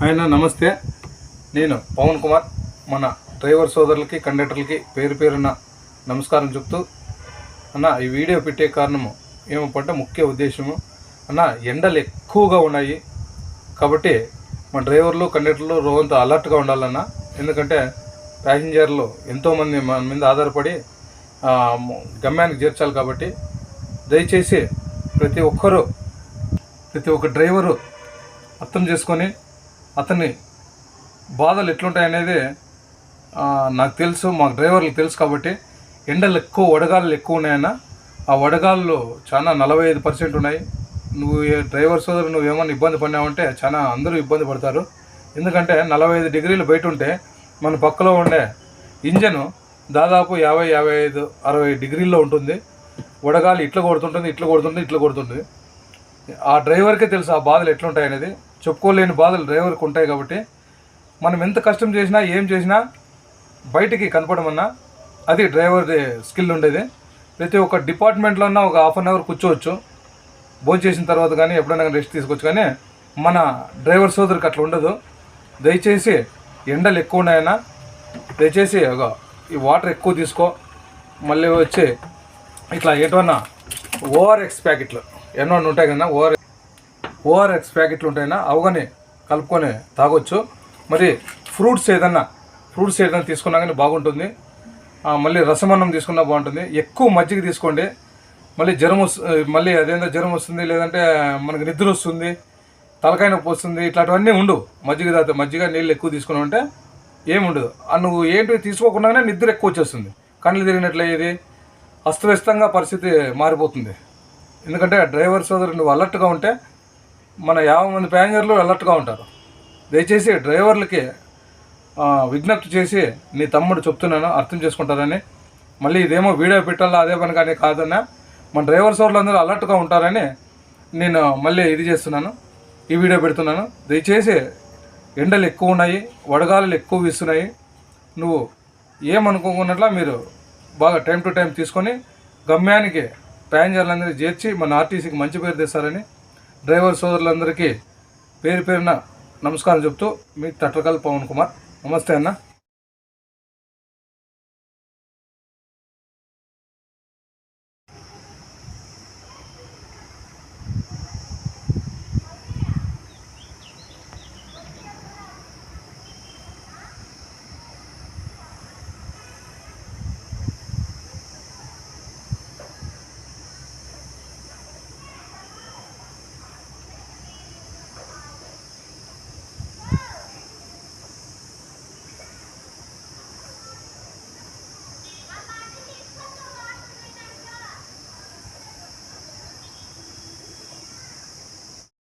ఆయన నమస్తే. నేను పవన్ కుమార్. మన డ్రైవర్ సోదరులకి కండక్టర్లకి పేరు పేరున నమస్కారం చెప్తూ అన్న ఈ వీడియో పెట్టే కారణము ఏమంటే ముఖ్య ఉద్దేశము అన్న ఎండలు ఎక్కువగా ఉన్నాయి కాబట్టి మన డ్రైవర్లు కండక్టర్లు రోజంతా అలర్ట్గా ఉండాలన్న. ఎందుకంటే ప్యాసింజర్లు ఎంతోమంది మన మీద ఆధారపడి గమ్యానికి చేర్చాలి కాబట్టి దయచేసి ప్రతి ఒక్క డ్రైవరు అర్థం చేసుకొని అతని బాధలు ఎట్లుంటాయనేది నాకు తెలుసు, మాకు డ్రైవర్లకు తెలుసు. కాబట్టి ఎండలు ఎక్కువ, వడగాళ్ళు ఎక్కువ ఉన్నాయన్న. ఆ వడగాళ్ళు చాలా 45% ఉన్నాయి. నువ్వు డ్రైవర్ సోదరు నువ్వేమన్నా ఇబ్బంది పడినావంటే చాలా అందరూ ఇబ్బంది పడతారు. ఎందుకంటే 45 డిగ్రీలు బయట ఉంటే మన పక్కలో ఉండే ఇంజను దాదాపు 50, 55, 60 డిగ్రీల్లో ఉంటుంది. వడగాలి ఇట్లా కొడుతుంటుంది. ఆ డ్రైవర్కే తెలుసు ఆ బాధలు ఎట్లుంటాయి అనేది. చెప్పుకోలేని బాధలు డ్రైవర్కి ఉంటాయి. కాబట్టి మనం ఎంత కష్టం చేసినా ఏం చేసినా బయటికి కనపడమన్నా అది డ్రైవర్ స్కిల్ ఉండేది. ప్రతి ఒక్క డిపార్ట్మెంట్లో ఉన్న ఒక హాఫ్ అన్ అవర్ కూర్చోవచ్చు, భోజనం చేసిన తర్వాత కానీ ఎప్పుడైనా రెస్ట్ తీసుకోవచ్చు. కానీ మన డ్రైవర్ సోదరికి అట్లా ఉండదు. దయచేసి ఎండలు ఎక్కువ ఉన్నాయన్నా, దయచేసి ఈ వాటర్ ఎక్కువ తీసుకో. మళ్ళీ వచ్చి ఇట్లా ఎటువన్నా ఓఆర్ఎక్స్ ప్యాకెట్లు ఎన్నో ఉంటాయి కదా, ఓఆర్ఎక్స్ ప్యాకెట్లు ఉంటాయినా అవగానే కలుపుకొని తాగొచ్చు. మరి ఫ్రూట్స్ ఏదైనా తీసుకున్నా కానీ బాగుంటుంది. మళ్ళీ రసమన్నం తీసుకున్నా బాగుంటుంది. ఎక్కువ మజ్జిగ తీసుకోండి. మళ్ళీ జ్వరం వస్తుంది, లేదంటే మనకు నిద్ర వస్తుంది, తలకాయ నొప్పి వస్తుంది, ఇట్లాంటివన్నీ ఉండవు. మజ్జిగ నీళ్ళు ఎక్కువ తీసుకున్నామంటే ఏముండదు. నువ్వు ఏంటి తీసుకోకుండానే నిద్ర ఎక్కువ వచ్చేస్తుంది, కళ్ళు తిరిగినట్లయ్యేది, అస్తవ్యస్తంగా పరిస్థితి మారిపోతుంది. ఎందుకంటే డ్రైవర్ సోదరు నువ్వు అలర్ట్గా ఉంటే మన 50 మంది ప్యాసింజర్లు అలర్ట్గా ఉంటారు. దయచేసి డ్రైవర్లకి విజ్ఞప్తి చేసి నీ తమ్ముడు చెప్తున్నాను, అర్థం చేసుకుంటారని. మళ్ళీ ఇదేమో వీడియో పెట్టాలా అదే పని కానీ కాదన్నా, మన డ్రైవర్ సోదరులు అందరూ అలర్ట్గా ఉంటారని నేను మళ్ళీ ఇది చేస్తున్నాను, ఈ వీడియో పెడుతున్నాను. దయచేసి ఎండలు ఎక్కువ ఉన్నాయి, వడగాలులు ఎక్కువ వీస్తున్నాయి. నువ్వు ఏమనుకోకున్నట్లా మీరు బాగా టైం టు టైం తీసుకొని గమ్యానికి ప్యాసింజర్లందరికీ చేర్చి మన ఆర్టీసీకి మంచి పేరు తెస్తారని డ్రైవర్ సోదరులందరికీ పేరు పేరున నమస్కారం చెప్తూ మీ తట్లకల్ పవన్ కుమార్. నమస్తే అన్న.